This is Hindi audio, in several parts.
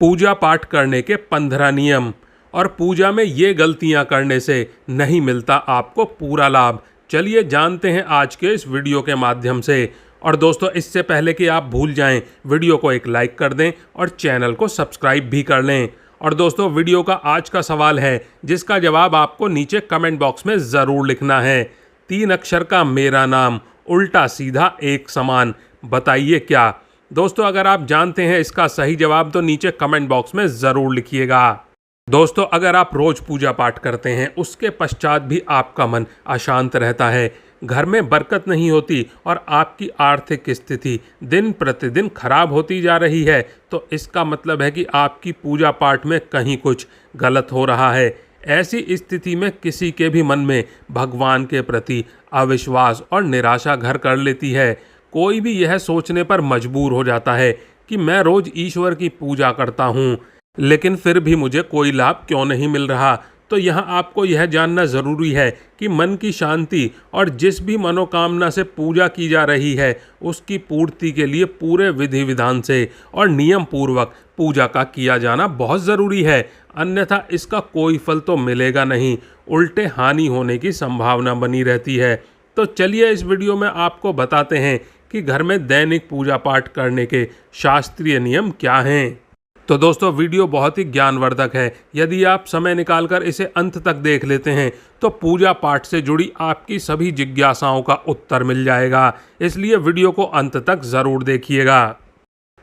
पूजा पाठ करने के 15 नियम। और पूजा में ये गलतियां करने से नहीं मिलता आपको पूरा लाभ। चलिए जानते हैं आज के इस वीडियो के माध्यम से। और दोस्तों, इससे पहले कि आप भूल जाएं, वीडियो को एक लाइक कर दें और चैनल को सब्सक्राइब भी कर लें। और दोस्तों, वीडियो का आज का सवाल है जिसका जवाब आपको नीचे कमेंट बॉक्स में ज़रूर लिखना है। 3 अक्षर का मेरा नाम, उल्टा सीधा एक समान, बताइए क्या। दोस्तों, अगर आप जानते हैं इसका सही जवाब तो नीचे कमेंट बॉक्स में ज़रूर लिखिएगा। दोस्तों, अगर आप रोज़ पूजा पाठ करते हैं, उसके पश्चात भी आपका मन अशांत रहता है, घर में बरकत नहीं होती और आपकी आर्थिक स्थिति दिन प्रतिदिन खराब होती जा रही है, तो इसका मतलब है कि आपकी पूजा पाठ में कहीं कुछ गलत हो रहा है। ऐसी स्थिति में किसी के भी मन में भगवान के प्रति अविश्वास और निराशा घर कर लेती है। कोई भी यह सोचने पर मजबूर हो जाता है कि मैं रोज ईश्वर की पूजा करता हूँ, लेकिन फिर भी मुझे कोई लाभ क्यों नहीं मिल रहा। तो यहाँ आपको यह जानना ज़रूरी है कि मन की शांति और जिस भी मनोकामना से पूजा की जा रही है, उसकी पूर्ति के लिए पूरे विधि विधान से और नियम पूर्वक पूजा का किया जाना बहुत ज़रूरी है। अन्यथा इसका कोई फल तो मिलेगा नहीं, उल्टे हानि होने की संभावना बनी रहती है। तो चलिए इस वीडियो में आपको बताते हैं कि घर में दैनिक पूजा पाठ करने के शास्त्रीय नियम क्या हैं। तो दोस्तों, वीडियो बहुत ही ज्ञानवर्धक है। यदि आप समय निकालकर इसे अंत तक देख लेते हैं तो पूजा पाठ से जुड़ी आपकी सभी जिज्ञासाओं का उत्तर मिल जाएगा। इसलिए वीडियो को अंत तक ज़रूर देखिएगा।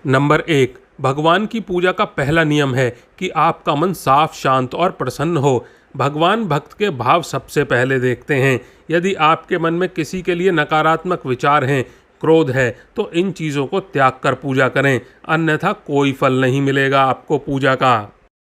नंबर 1, भगवान की पूजा का पहला नियम है कि आपका मन साफ, शांत और प्रसन्न हो। भगवान भक्त के भाव सबसे पहले देखते हैं। यदि आपके मन में किसी के लिए नकारात्मक विचार हैं, क्रोध है, तो इन चीज़ों को त्याग कर पूजा करें, अन्यथा कोई फल नहीं मिलेगा आपको पूजा का।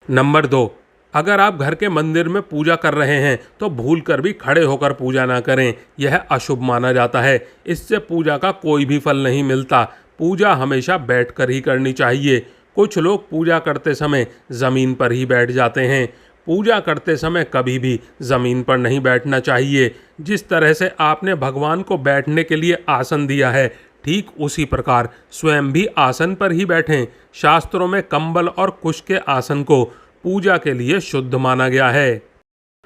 नंबर 2, अगर आप घर के मंदिर में पूजा कर रहे हैं तो भूल कर भी खड़े होकर पूजा ना करें, यह अशुभ माना जाता है। इससे पूजा का कोई भी फल नहीं मिलता। पूजा हमेशा बैठकर ही करनी चाहिए। कुछ लोग पूजा करते समय ज़मीन पर ही बैठ जाते हैं। पूजा करते समय कभी भी ज़मीन पर नहीं बैठना चाहिए। जिस तरह से आपने भगवान को बैठने के लिए आसन दिया है, ठीक उसी प्रकार स्वयं भी आसन पर ही बैठें। शास्त्रों में कंबल और कुश के आसन को पूजा के लिए शुद्ध माना गया है।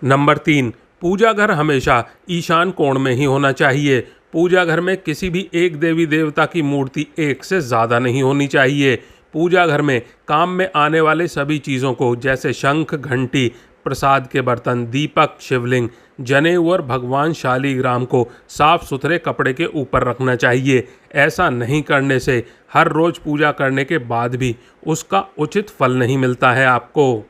नंबर 3, पूजा घर हमेशा ईशान कोण में ही होना चाहिए। पूजा घर में किसी भी एक देवी देवता की मूर्ति एक से ज़्यादा नहीं होनी चाहिए। पूजा घर में काम में आने वाले सभी चीज़ों को, जैसे शंख, घंटी, प्रसाद के बर्तन, दीपक, शिवलिंग, जनेऊ और भगवान शालीग्राम को साफ सुथरे कपड़े के ऊपर रखना चाहिए। ऐसा नहीं करने से हर रोज़ पूजा करने के बाद भी उसका उचित फल नहीं मिलता है आपको।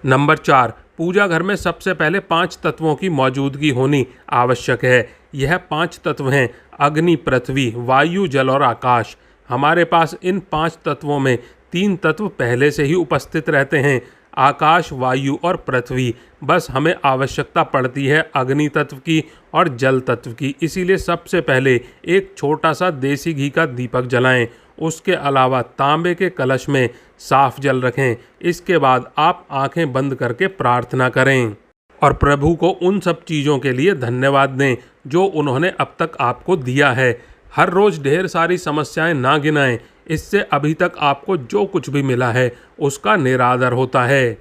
नंबर 4, पूजा घर में सबसे पहले 5 तत्वों की मौजूदगी होनी आवश्यक है। यह 5 तत्व हैं अग्नि, पृथ्वी, वायु, जल और आकाश। हमारे पास इन 5 तत्वों में 3 तत्व पहले से ही उपस्थित रहते हैं, आकाश, वायु और पृथ्वी। बस हमें आवश्यकता पड़ती है अग्नि तत्व की और जल तत्व की। इसीलिए सबसे पहले एक छोटा सा देसी घी का दीपक जलाएं। उसके अलावा तांबे के कलश में साफ जल रखें। इसके बाद आप आंखें बंद करके प्रार्थना करें और प्रभु को उन सब चीज़ों के लिए धन्यवाद दें जो उन्होंने अब तक आपको दिया है। हर रोज़ ढेर सारी समस्याएं ना गिनाएं, इससे अभी तक आपको जो कुछ भी मिला है उसका निरादर होता है।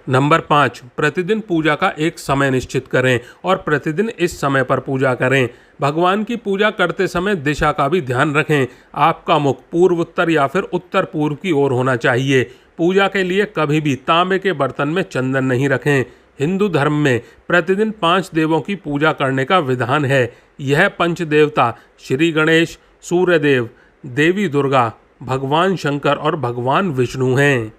नंबर 5, प्रतिदिन पूजा का एक समय निश्चित करें और प्रतिदिन इस समय पर पूजा करें। भगवान की पूजा करते समय दिशा का भी ध्यान रखें। आपका मुख पूर्व उत्तर या फिर उत्तर पूर्व की ओर होना चाहिए। पूजा के लिए कभी भी तांबे के बर्तन में चंदन नहीं रखें। हिंदू धर्म में प्रतिदिन 5 देवों की पूजा करने का विधान है। यह 5 देवता श्री गणेश, सूर्यदेव, देवी दुर्गा, भगवान शंकर और भगवान विष्णु हैं।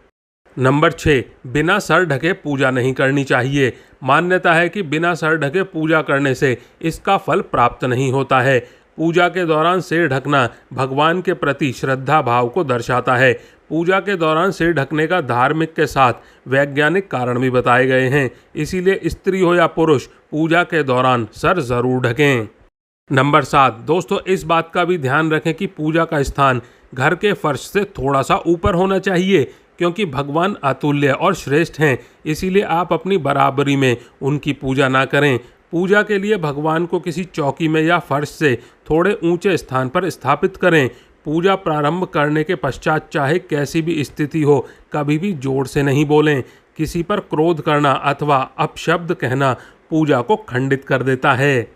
नंबर 6, बिना सर ढके पूजा नहीं करनी चाहिए। मान्यता है कि बिना सर ढके पूजा करने से इसका फल प्राप्त नहीं होता है। पूजा के दौरान सिर ढकना भगवान के प्रति श्रद्धा भाव को दर्शाता है। पूजा के दौरान सिर ढकने का धार्मिक के साथ वैज्ञानिक कारण भी बताए गए हैं। इसीलिए स्त्री हो या पुरुष पूजा के दौरान सर जरूर ढकें। नंबर 7, दोस्तों, इस बात का भी ध्यान रखें कि पूजा का स्थान घर के फर्श से थोड़ा सा ऊपर होना चाहिए, क्योंकि भगवान अतुल्य और श्रेष्ठ हैं। इसीलिए आप अपनी बराबरी में उनकी पूजा ना करें। पूजा के लिए भगवान को किसी चौकी में या फर्श से थोड़े ऊंचे स्थान पर स्थापित करें। पूजा प्रारंभ करने के पश्चात चाहे कैसी भी स्थिति हो, कभी भी जोर से नहीं बोलें। किसी पर क्रोध करना अथवा अपशब्द कहना पूजा को खंडित कर देता है।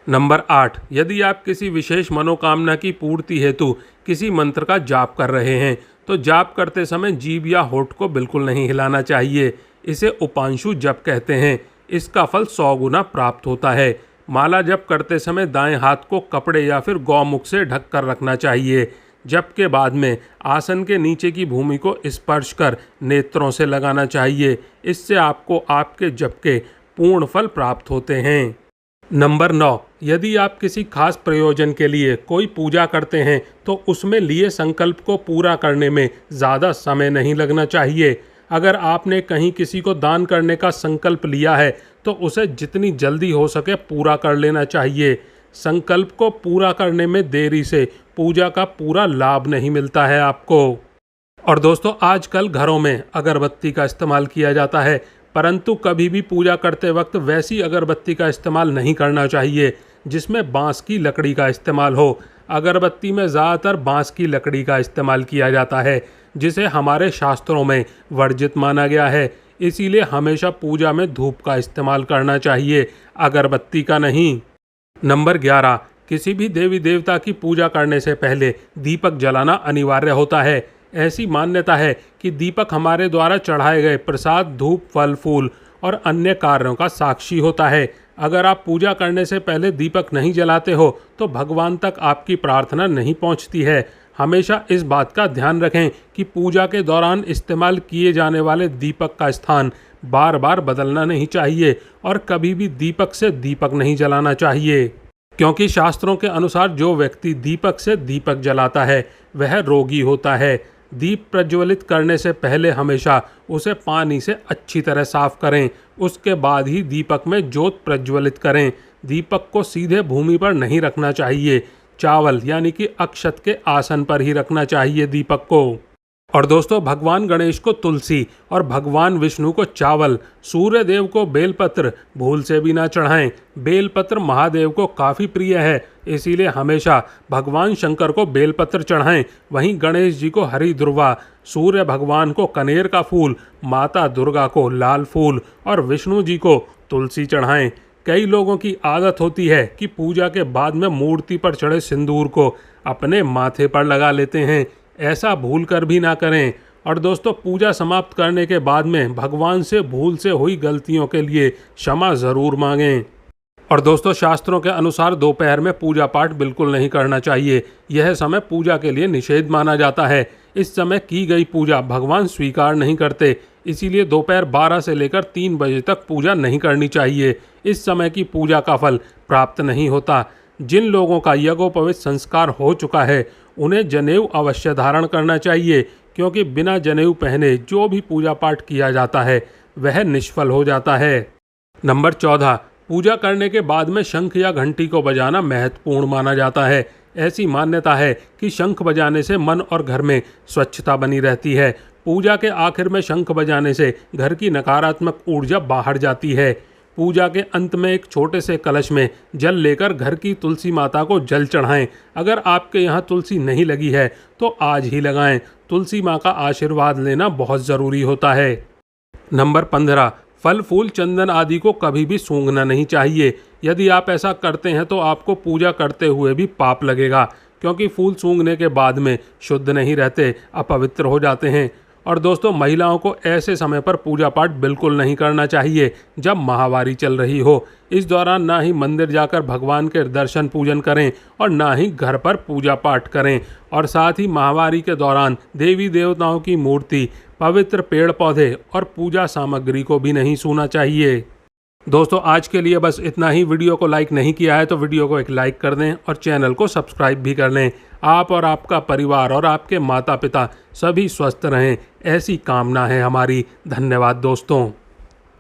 नंबर 8, यदि आप किसी विशेष मनोकामना की पूर्ति हेतु किसी मंत्र का जाप कर रहे हैं तो जाप करते समय जीभ या होठ को बिल्कुल नहीं हिलाना चाहिए। इसे उपांशु जप कहते हैं। इसका फल 100 गुना प्राप्त होता है। माला जप करते समय दाएं हाथ को कपड़े या फिर गौमुख से ढक कर रखना चाहिए। जप के बाद में आसन के नीचे की भूमि को स्पर्श कर नेत्रों से लगाना चाहिए। इससे आपको आपके जप के पूर्ण फल प्राप्त होते हैं। नंबर 9, यदि आप किसी खास प्रयोजन के लिए कोई पूजा करते हैं तो उसमें लिए संकल्प को पूरा करने में ज़्यादा समय नहीं लगना चाहिए। अगर आपने कहीं किसी को दान करने का संकल्प लिया है तो उसे जितनी जल्दी हो सके पूरा कर लेना चाहिए। संकल्प को पूरा करने में देरी से पूजा का पूरा लाभ नहीं मिलता है आपको। और दोस्तों, आजकल घरों में अगरबत्ती का इस्तेमाल किया जाता है, परंतु कभी भी पूजा करते वक्त वैसी अगरबत्ती का इस्तेमाल नहीं करना चाहिए जिसमें बांस की लकड़ी का इस्तेमाल हो। अगरबत्ती में ज़्यादातर बांस की लकड़ी का इस्तेमाल किया जाता है, जिसे हमारे शास्त्रों में वर्जित माना गया है। इसीलिए हमेशा पूजा में धूप का इस्तेमाल करना चाहिए, अगरबत्ती का नहीं। नंबर 11, किसी भी देवी देवता की पूजा करने से पहले दीपक जलाना अनिवार्य होता है। ऐसी मान्यता है कि दीपक हमारे द्वारा चढ़ाए गए प्रसाद, धूप, फल, फूल और अन्य कार्यों का साक्षी होता है। अगर आप पूजा करने से पहले दीपक नहीं जलाते हो तो भगवान तक आपकी प्रार्थना नहीं पहुंचती है। हमेशा इस बात का ध्यान रखें कि पूजा के दौरान इस्तेमाल किए जाने वाले दीपक का स्थान बार बार बदलना नहीं चाहिए और कभी भी दीपक से दीपक नहीं जलाना चाहिए, क्योंकि शास्त्रों के अनुसार जो व्यक्ति दीपक से दीपक जलाता है वह रोगी होता है। दीप प्रज्वलित करने से पहले हमेशा उसे पानी से अच्छी तरह साफ करें, उसके बाद ही दीपक में ज्योत प्रज्वलित करें। दीपक को सीधे भूमि पर नहीं रखना चाहिए, चावल यानी कि अक्षत के आसन पर ही रखना चाहिए दीपक को। और दोस्तों, भगवान गणेश को तुलसी और भगवान विष्णु को चावल, सूर्य देव को बेलपत्र भूल से भी ना चढ़ाएं। बेलपत्र महादेव को काफ़ी प्रिय है, इसीलिए हमेशा भगवान शंकर को बेलपत्र चढ़ाएं। वहीं गणेश जी को हरी दुर्वा, सूर्य भगवान को कनेर का फूल, माता दुर्गा को लाल फूल और विष्णु जी को तुलसी चढ़ाएं। कई लोगों की आदत होती है कि पूजा के बाद में मूर्ति पर चढ़े सिंदूर को अपने माथे पर लगा लेते हैं। ऐसा भूल कर भी ना करें। और दोस्तों, पूजा समाप्त करने के बाद में भगवान से भूल से हुई गलतियों के लिए क्षमा ज़रूर मांगें। और दोस्तों, शास्त्रों के अनुसार दोपहर में पूजा पाठ बिल्कुल नहीं करना चाहिए। यह समय पूजा के लिए निषेध माना जाता है। इस समय की गई पूजा भगवान स्वीकार नहीं करते, इसीलिए दोपहर 12 से लेकर 3 बजे तक पूजा नहीं करनी चाहिए। इस समय की पूजा का फल प्राप्त नहीं होता। जिन लोगों का यज्ञोपवीत संस्कार हो चुका है उन्हें जनेऊ अवश्य धारण करना चाहिए, क्योंकि बिना जनेऊ पहने जो भी पूजा पाठ किया जाता है वह निष्फल हो जाता है। नंबर 14, पूजा करने के बाद में शंख या घंटी को बजाना महत्वपूर्ण माना जाता है। ऐसी मान्यता है कि शंख बजाने से मन और घर में स्वच्छता बनी रहती है। पूजा के आखिर में शंख बजाने से घर की नकारात्मक ऊर्जा बाहर जाती है। पूजा के अंत में एक छोटे से कलश में जल लेकर घर की तुलसी माता को जल चढ़ाएं। अगर आपके यहाँ तुलसी नहीं लगी है तो आज ही लगाएं। तुलसी माँ का आशीर्वाद लेना बहुत ज़रूरी होता है। नंबर 15, फल, फूल, चंदन आदि को कभी भी सूंघना नहीं चाहिए। यदि आप ऐसा करते हैं तो आपको पूजा करते हुए भी पाप लगेगा, क्योंकि फूल सूंघने के बाद में शुद्ध नहीं रहते, अपवित्र हो जाते हैं। और दोस्तों, महिलाओं को ऐसे समय पर पूजा पाठ बिल्कुल नहीं करना चाहिए जब माहवारी चल रही हो। इस दौरान ना ही मंदिर जाकर भगवान के दर्शन पूजन करें और ना ही घर पर पूजा पाठ करें। और साथ ही माहवारी के दौरान देवी देवताओं की मूर्ति, पवित्र पेड़ पौधे और पूजा सामग्री को भी नहीं छूना चाहिए। दोस्तों, आज के लिए बस इतना ही। वीडियो को लाइक नहीं किया है तो वीडियो को एक लाइक कर दें और चैनल को सब्सक्राइब भी कर लें। आप और आपका परिवार और आपके माता पिता सभी स्वस्थ रहें, ऐसी कामना है हमारी। धन्यवाद दोस्तों।